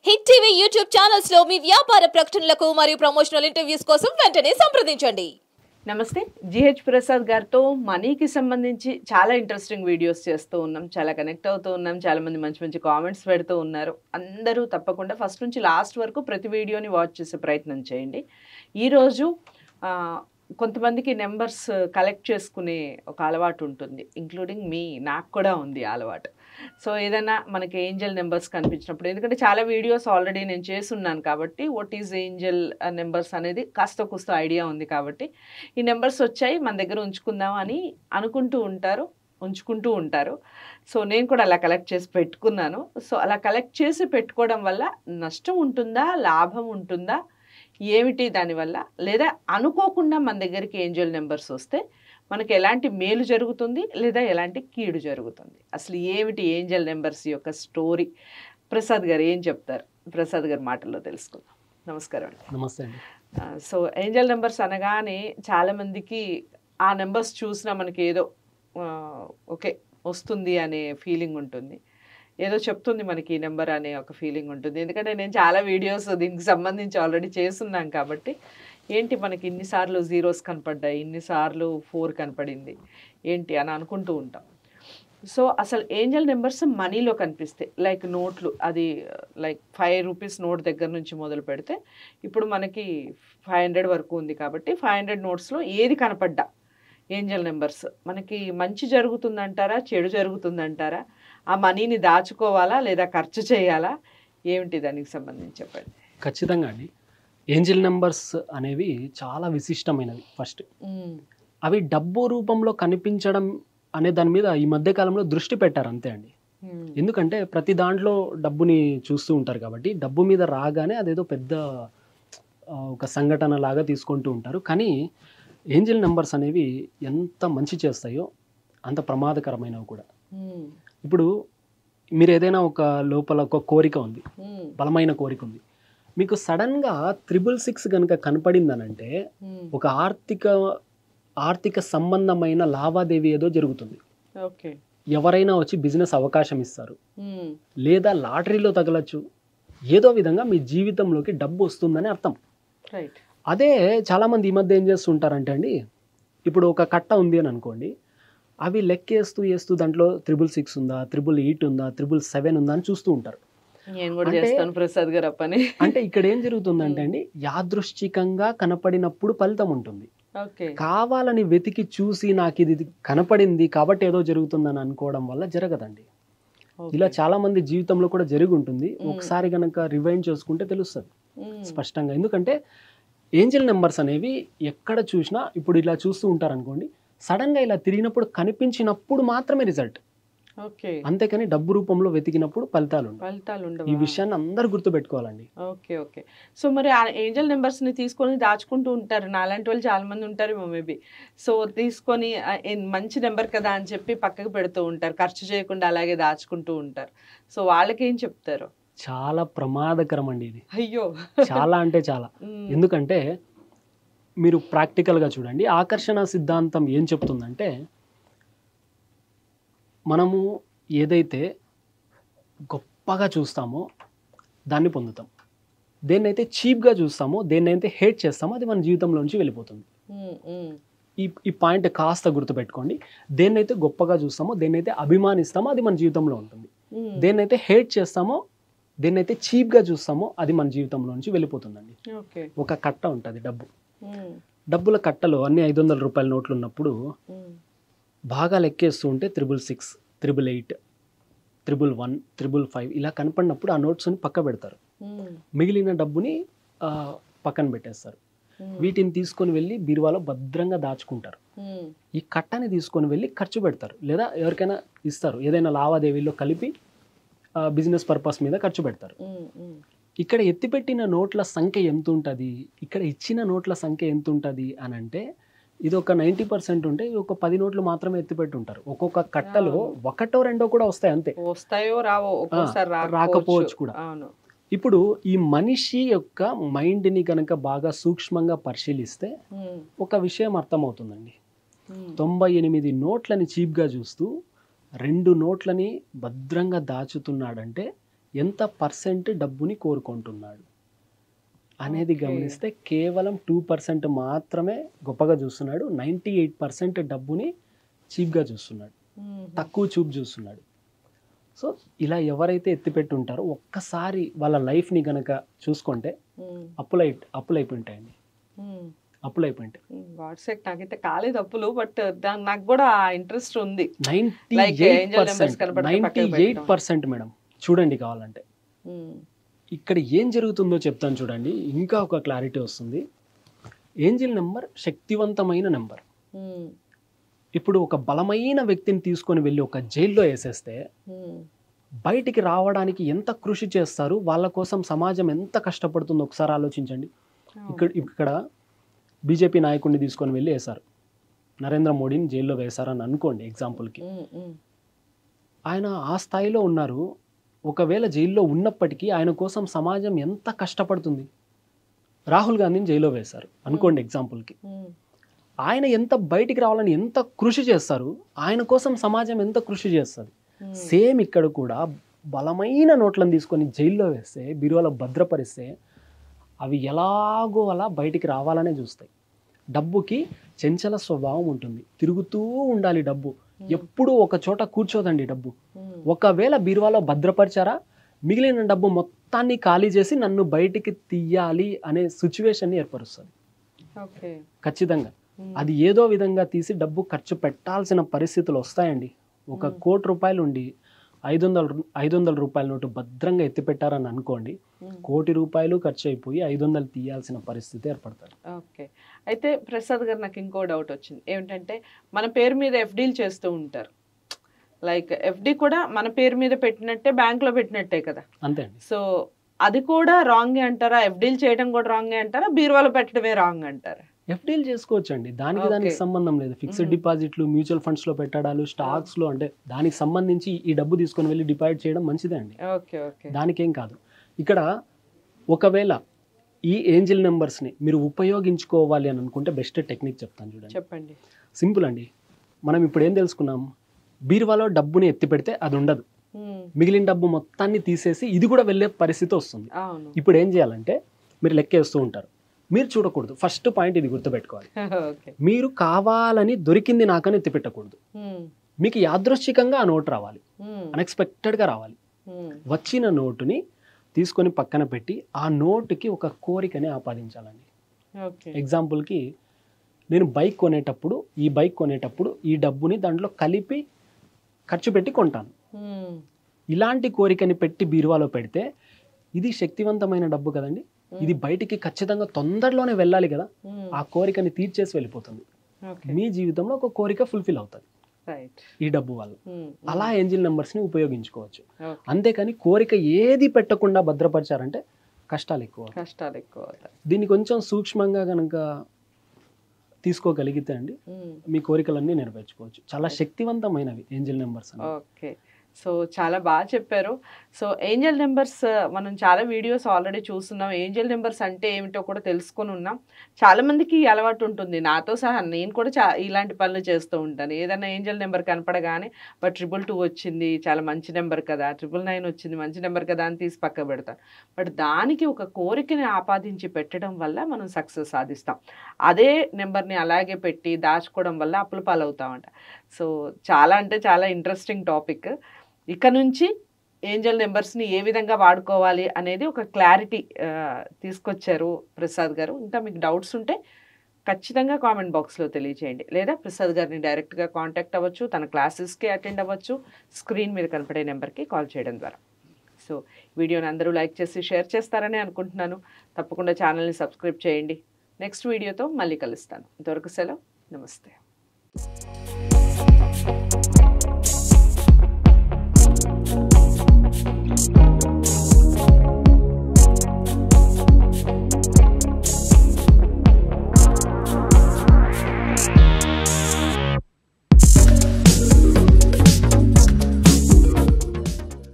Hit TV YouTube channels లో మీ వ్యాపార ప్రకటనలకు మరియు ప్రమోషనల్ ఇంటర్వ్యూస్ కోసం వెంటనే సంప్రదించండి. నమస్తే. జిహెచ్ ప్రసాద్ గారితో మనీకి సంబంధించి చాలా ఇంట్రెస్టింగ్ వీడియోస్ చేస్తూ ఉన్నాం, చాలా కనెక్ట్ అవుతూ ఉన్నాం. చాలా మంది మంచి మంచి కామెంట్స్ పెడుతూ ఉన్నారు. అందరూ తప్పకుండా ఫస్ట్ నుంచి లాస్ట్ వరకు ప్రతి వీడియోని వాచ్ చేసే ప్రయత్నం చేయండి. ఈరోజు కొంతమందికి నెంబర్స్ కలెక్ట్ చేసుకునే ఒక అలవాటు ఉంటుంది, ఇంక్లూడింగ్ మీ, నాకు కూడా ఉంది ఆ అలవాటు. సో ఏదైనా మనకి ఏంజల్ నెంబర్స్ కనిపించినప్పుడు, ఎందుకంటే చాలా వీడియోస్ ఆల్రెడీ నేను చేస్తున్నాను కాబట్టి వాట్ ఈజ్ ఏంజల్ నెంబర్స్ అనేది కాస్త కూస్త ఐడియా ఉంది కాబట్టి ఈ నెంబర్స్ వచ్చాయి మన దగ్గర ఉంచుకుందాం అని ఉంచుకుంటూ ఉంటారు. సో నేను కూడా అలా కలెక్ట్ చేసి పెట్టుకున్నాను. సో అలా కలెక్ట్ చేసి పెట్టుకోవడం వల్ల నష్టం ఉంటుందా, లాభం ఉంటుందా, ఏమిటి దానివల్ల, లేదా అనుకోకుండా మన దగ్గరికి ఏంజల్ నెంబర్స్ వస్తే మనకి ఎలాంటి మేలు జరుగుతుంది లేదా ఎలాంటి కీడు జరుగుతుంది, అసలు ఏమిటి ఏంజల్ నెంబర్స్ యొక్క స్టోరీ, ప్రసాద్ గారు ఏం చెప్తారు? ప్రసాద్ గారి మాటల్లో తెలుసుకుందాం. నమస్కారం అండి. నమస్తే అండి. సో ఏంజల్ నెంబర్స్ అనగానే చాలామందికి ఆ నెంబర్స్ చూసినా మనకి ఏదో ఓకే వస్తుంది అనే ఫీలింగ్ ఉంటుంది, ఏదో చెప్తుంది మనకి ఈ నెంబర్ అనే ఒక ఫీలింగ్ ఉంటుంది. ఎందుకంటే నేను చాలా వీడియోస్ దీనికి సంబంధించి ఆల్రెడీ చేస్తున్నాం కాబట్టి ఏంటి మనకి ఇన్నిసార్లు జీరోస్ కనపడ్డాయి, ఇన్నిసార్లు 4 కనపడింది ఏంటి అని అనుకుంటూ ఉంటాం. సో అసలు ఏంజల్ నెంబర్స్ మనీలో కనిపిస్తాయి, లైక్ నోట్లు, అది లైక్ 5 రూపీస్ నోట్ దగ్గర నుంచి మొదలు పెడితే ఇప్పుడు మనకి 500 వరకు ఉంది కాబట్టి 500 నోట్స్లో ఏది కనపడ్డా ఏంజల్ నెంబర్స్ మనకి మంచి జరుగుతుందంటారా, చెడు జరుగుతుందంటారా, ఆ మనీని దాచుకోవాలా లేదా ఖర్చు చేయాలా, ఏమిటి దానికి సంబంధించి చెప్పండి. ఖచ్చితంగా అండి. ఏంజల్ నెంబర్స్ అనేవి చాలా విశిష్టమైనవి. ఫస్ట్ అవి డబ్బు రూపంలో కనిపించడం అనే దాని మీద ఈ మధ్య కాలంలో దృష్టి పెట్టారు, అంతే అండి. ఎందుకంటే ప్రతి దాంట్లో డబ్బుని చూస్తూ ఉంటారు కాబట్టి డబ్బు మీద రాగానే అదేదో పెద్ద ఒక సంఘటన లాగా తీసుకుంటూ ఉంటారు. కానీ ఏంజల్ నెంబర్స్ అనేవి ఎంత మంచి చేస్తాయో అంత ప్రమాదకరమైనవి కూడా. ఇప్పుడు మీరు ఏదైనా ఒక లోపల ఒక కోరిక ఉంది, బలమైన కోరిక ఉంది, మీకు సడన్గా 666 కనుక కనపడిందనంటే ఒక ఆర్థిక సంబంధమైన లావాదేవీ ఏదో జరుగుతుంది. ఎవరైనా వచ్చి బిజినెస్ అవకాశం ఇస్తారు, లేదా లాటరీలో తగలచ్చు, ఏదో విధంగా మీ జీవితంలోకి డబ్బు వస్తుందని అర్థం. అదే చాలామంది ఈ మధ్య ఏం చేస్తుంటారంటే అండి, ఇప్పుడు ఒక కట్ట ఉంది అని అనుకోండి, అవి లెక్కేస్తూ దాంట్లో 666 ఉందా, 888 ఉందా, 777 ఉందా అని చూస్తూ ఉంటారు. నేను కూడా చేస్తాను ప్రసాద్ గారు ఆ పని. అంటే ఇక్కడ ఏం జరుగుతుందంటే అండి, యాదృశ్చికంగా కనపడినప్పుడు ఫలితం ఉంటుంది. కావాలని వెతికి చూసి నాకు ఇది కనపడింది కాబట్టి ఏదో జరుగుతుందని అనుకోవడం వల్ల జరగదండి. ఇలా చాలా మంది జీవితంలో కూడా జరిగి ఉంటుంది. ఒకసారి కనుక రివైండ్ చేసుకుంటే తెలుస్తుంది స్పష్టంగా. ఎందుకంటే ఏంజల్ నెంబర్స్ అనేవి ఎక్కడ చూసినా, ఇప్పుడు ఇలా చూస్తూ ఉంటారు అనుకోండి, సడన్గా ఇలా తిరిగినప్పుడు కనిపించినప్పుడు మాత్రమే రిజల్ట్, అంతేకాని డబ్బు రూపంలో వెతికినప్పుడు ఫలితాలు ఉండవు. ఈ విషయాన్ని అందరూ గుర్తుపెట్టుకోవాలండి. ఓకే. సో మరి ఆ ఏంజల్ నెంబర్స్ ని తీసుకొని దాచుకుంటూ ఉంటారు, నాలాంటి వాళ్ళు చాలా మంది ఉంటారు మేబీ. సో తీసుకొని మంచి నెంబర్ కదా అని చెప్పి పక్కకు పెడుతూ ఉంటారు, ఖర్చు చేయకుండా అలాగే దాచుకుంటూ ఉంటారు. సో వాళ్ళకి ఏం చెప్తారు? చాలా ప్రమాదకరం అండి ఇది. అయ్యో, చాలా అంటే చాలా. ఎందుకంటే మీరు ప్రాక్టికల్గా చూడండి, ఆకర్షణ సిద్ధాంతం ఏం చెప్తుందంటే, మనము ఏదైతే గొప్పగా చూస్తామో దాన్ని పొందుతాం, దేన్నైతే చీప్గా చూస్తామో, దేన్నైతే హేట్ చేస్తామో అది మన జీవితంలోంచి వెళ్ళిపోతుంది. ఈ పాయింట్ కాస్త గుర్తుపెట్టుకోండి. దేన్నైతే గొప్పగా చూస్తామో, దేన్నైతే అభిమానిస్తామో అది మన జీవితంలో ఉంటుంది. దేన్నైతే హేట్ చేస్తామో, దేన్నైతే చీప్గా చూస్తామో అది మన జీవితంలోంచి వెళ్ళిపోతుందండి. ఒక కట్ట ఉంటుంది, డబ్బుల కట్టలో అన్ని 500 రూపాయల నోట్లు ఉన్నప్పుడు బాగా లెక్కేస్తూ ఉంటే 666, 888, 111, 555 ఇలా కనపడినప్పుడు ఆ నోట్స్ని పక్క పెడతారు, మిగిలిన డబ్బుని పక్కన పెట్టేస్తారు. వీటిని తీసుకొని వెళ్ళి బీరువాలో భద్రంగా దాచుకుంటారు. ఈ కట్టని తీసుకొని వెళ్ళి ఖర్చు పెడతారు, లేదా ఎవరికైనా ఇస్తారు, ఏదైనా లావాదేవీలో కలిపి బిజినెస్ పర్పస్ మీద ఖర్చు పెడతారు. ఇక్కడ ఎత్తిపెట్టిన నోట్ల సంఖ్య ఎంత ఉంటుంది, ఇక్కడ ఇచ్చిన నోట్ల సంఖ్య ఎంత ఉంటుంది అని అంటే, ఇది ఒక 90% ఉంటే ఒక 10 నోట్లు మాత్రమే ఎత్తిపెట్టి ఉంటారు. ఒక్కొక్క కట్టలో 1, 2 కూడా వస్తాయి, అంతే. వస్తాయో రావో, రాకపోవచ్చు కూడా. ఇప్పుడు ఈ మనిషి యొక్క మైండ్ని కనుక బాగా సూక్ష్మంగా పరిశీలిస్తే ఒక విషయం అర్థమవుతుందండి. 98 నోట్లని చీప్గా చూస్తూ 2 నోట్లని భద్రంగా దాచుతున్నాడంటే ఎంత పర్సెంట్ డబ్బుని కోరుకుంటున్నాడు అనేది Okay. గమనిస్తే కేవలం 2% మాత్రమే గొప్పగా చూస్తున్నాడు. 98% డబ్బుని చీప్గా చూస్తున్నాడు, తక్కువ చూపు చూస్తున్నాడు. సో ఇలా ఎవరైతే ఎత్తిపెట్టి ఉంటారో ఒక్కసారి వాళ్ళ లైఫ్ని గనక చూసుకుంటే అప్పులైపోయి ఉంటాయండి, అప్పులైపోయి ఉంటాయి. వాట్సాప్ నాకైతే కాలేదు అప్పులు, బట్ నాకు కూడా ఇంట్రెస్ట్ ఉంది. Like angel numbers కనబడితే పక్కకు పెట్టడం. 98% మేడం. చూడండి కావాలంటే ఇక్కడ ఏం జరుగుతుందో చెప్తాను చూడండి, ఇంకా ఒక క్లారిటీ వస్తుంది. ఏంజిల్ నెంబర్ శక్తివంతమైన నెంబర్. ఇప్పుడు ఒక బలమైన వ్యక్తిని తీసుకొని వెళ్ళి ఒక జైల్లో వేసేస్తే బయటికి రావడానికి ఎంత కృషి చేస్తారు, వాళ్ళ కోసం సమాజం ఎంత కష్టపడుతుందో ఒకసారి ఆలోచించండి. ఇక్కడ బీజేపీ నాయకుడిని తీసుకొని వెళ్ళి వేశారు, నరేంద్ర మోడీని జైల్లో వేశారని అనుకోండి ఎగ్జాంపుల్కి. ఆయన ఆ స్థాయిలో ఉన్నారు. ఒకవేళ జైల్లో ఉన్నప్పటికీ ఆయన కోసం సమాజం ఎంత కష్టపడుతుంది. రాహుల్ గాంధీని జైల్లో వేశారు అనుకోండి ఎగ్జాంపుల్కి. ఆయన ఎంత బయటికి రావాలని ఎంత కృషి చేస్తారు, ఆయన కోసం సమాజం ఎంత కృషి చేస్తుంది. సేమ్ ఇక్కడ కూడా బలమైన నోట్లను తీసుకొని జైల్లో వేస్తే, బీరువాలో భద్రపరిస్తే అవి ఎలాగో అలా బయటికి రావాలనే చూస్తాయి. డబ్బుకి చంచల స్వభావం ఉంటుంది, తిరుగుతూ ఉండాలి డబ్బు. ఎప్పుడూ ఒక చోట కూర్చోదండి డబ్బు. ఒకవేళ బీరువాలో భద్రపరిచారా, మిగిలిన డబ్బు మొత్తాన్ని ఖాళీ చేసి నన్ను బయటికి తీయాలి అనే సిచ్యువేషన్ని ఏర్పరుస్తుంది ఖచ్చితంగా. అది ఏదో విధంగా తీసి డబ్బు ఖర్చు పెట్టాల్సిన పరిస్థితులు వస్తాయండి. 1 కోటి రూపాయలు ఉండి 500 రూపాయల నోటు భద్రంగా ఎత్తిపెట్టారని అనుకోండి, 1 కోటి రూపాయలు ఖర్చు అయిపోయి 500 తీయాల్సిన పరిస్థితి ఏర్పడుతుంది. ఓకే, అయితే ప్రసాద్ గారు నాకు ఇంకో డౌట్ వచ్చింది. ఏమిటంటే మన పేరు మీద ఎఫ్డీలు చేస్తూ ఉంటారు. లైక్ ఎఫ్డి కూడా మన పేరు మీద పెట్టినట్టే బ్యాంక్ లో పెట్టినట్టే కదా. అంతే అండి. సో అది కూడా రాంగే అంటారా? ఎఫ్డీలు చేయడం కూడా రాంగే అంటారా? బీరువాలో పెట్టడమే రాంగ్ అంటారా? ఎఫ్డీలు చేసుకోవచ్చండి, దానికి సంబంధం లేదు. ఫిక్స్డ్ డిపాజిట్లు, మ్యూచువల్ ఫండ్స్ లో పెట్టడాలు, స్టాక్స్ లో, అంటే దానికి సంబంధించి ఈ డబ్బు తీసుకొని వెళ్ళి డిపాజిట్ చేయడం మంచిదే అండి, దానికేం కాదు. ఇక్కడ ఒకవేళ ఈ ఏంజిల్ నెంబర్స్ని మీరు ఉపయోగించుకోవాలి అని అనుకుంటే బెస్ట్ టెక్నిక్ చెప్తాను చూడండి. చెప్పండి. సింపుల్ అండి. మనం ఇప్పుడు ఏం తెలుసుకున్నాం, బీరువాలో డబ్బుని ఎత్తి పెడితే అది ఉండదు, మిగిలిన డబ్బు మొత్తాన్ని తీసేసి ఇది కూడా వెళ్ళే పరిస్థితి వస్తుంది. ఇప్పుడు ఏం చేయాలంటే మీరు లెక్కేస్తూ ఉంటారు, మీరు చూడకూడదు. ఫస్ట్ పాయింట్ ఇది గుర్తుపెట్టుకోవాలి. మీరు కావాలని దొరికింది నాకని ఎత్తి పెట్టకూడదు. మీకు యాదృశ్చికంగా ఆ నోటు రావాలి, అన్ఎక్స్పెక్టెడ్గా రావాలి. వచ్చిన నోటుని తీసుకొని పక్కన పెట్టి ఆ నోటుకి ఒక కోరికని ఆపాదించాలండి. ఎగ్జాంపుల్కి నేను బైక్ కొనేటప్పుడు ఈ డబ్బుని దాంట్లో కలిపి ఖర్చు పెట్టి కొంటాను. ఇలాంటి కోరికని పెట్టి బీరువాలో పెడితే ఇది శక్తివంతమైన డబ్బు కదండి, ఇది బయటికి ఖచ్చితంగా తొందరలోనే వెళ్ళాలి కదా, ఆ కోరికని తీర్చేసి వెళ్ళిపోతుంది. మీ జీవితంలో ఒక కోరిక ఫుల్ఫిల్ అవుతుంది ఈ డబ్బు వల్ల. అలా ఏంజిల్ నెంబర్స్ని ఉపయోగించుకోవచ్చు. అంతేకాని కోరిక ఏది పెట్టకుండా భద్రపరిచారంటే కష్టాలు ఎక్కువ. దీన్ని కొంచెం సూక్ష్మంగా కనుక తీసుకోగలిగితే అండి మీ కోరికలన్నీ నెరవేర్చుకోవచ్చు. చాలా శక్తివంతమైనవి ఏంజిల్ నెంబర్స్. ఓకే, సో చాలా బాగా చెప్పారు. సో ఏంజల్ నెంబర్స్ మనం చాలా వీడియోస్ ఆల్రెడీ చూస్తున్నాం. ఏంజల్ నెంబర్స్ అంటే ఏమిటో కూడా తెలుసుకొని ఉన్నాం. చాలామందికి అలవాటు ఉంటుంది, నాతో సహా. నేను కూడా ఇలాంటి పనులు చేస్తూ ఉంటాను. ఏదైనా ఏంజల్ నెంబర్ కనపడగానే బట్ 222 వచ్చింది, చాలా మంచి నెంబర్ కదా, 999 వచ్చింది, మంచి నెంబర్ కదా అని తీసి పక్క పెడతాను. బట్ దానికి ఒక కోరికని ఆపాదించి పెట్టడం వల్ల మనం సక్సెస్ సాధిస్తాం. అదే నెంబర్ని అలాగే పెట్టి దాచుకోవడం వల్ల అప్పుల పాలవుతామంట. సో చాలా అంటే చాలా ఇంట్రెస్టింగ్ టాపిక్. ఇక నుంచి ఏంజల్ నెంబర్స్ని ఏ విధంగా వాడుకోవాలి అనేది ఒక క్లారిటీ తీసుకొచ్చారు ప్రసాద్ గారు. ఇంకా మీకు డౌట్స్ ఉంటే ఖచ్చితంగా కామెంట్ బాక్స్లో తెలియజేయండి, లేదా ప్రసాద్ గారిని డైరెక్ట్గా కాంటాక్ట్ అవ్వచ్చు, తన క్లాసెస్కి అటెండ్ అవ్వచ్చు, స్క్రీన్ మీద కనపడే నెంబర్కి కాల్ చేయడం ద్వారా. సో వీడియోని అందరూ లైక్ చేసి షేర్ చేస్తారని అనుకుంటున్నాను. తప్పకుండా ఛానల్ని సబ్స్క్రైబ్ చేయండి. నెక్స్ట్ వీడియోతో మళ్ళీ కలుస్తాను. ఇంతవరకు సెలవు, నమస్తే.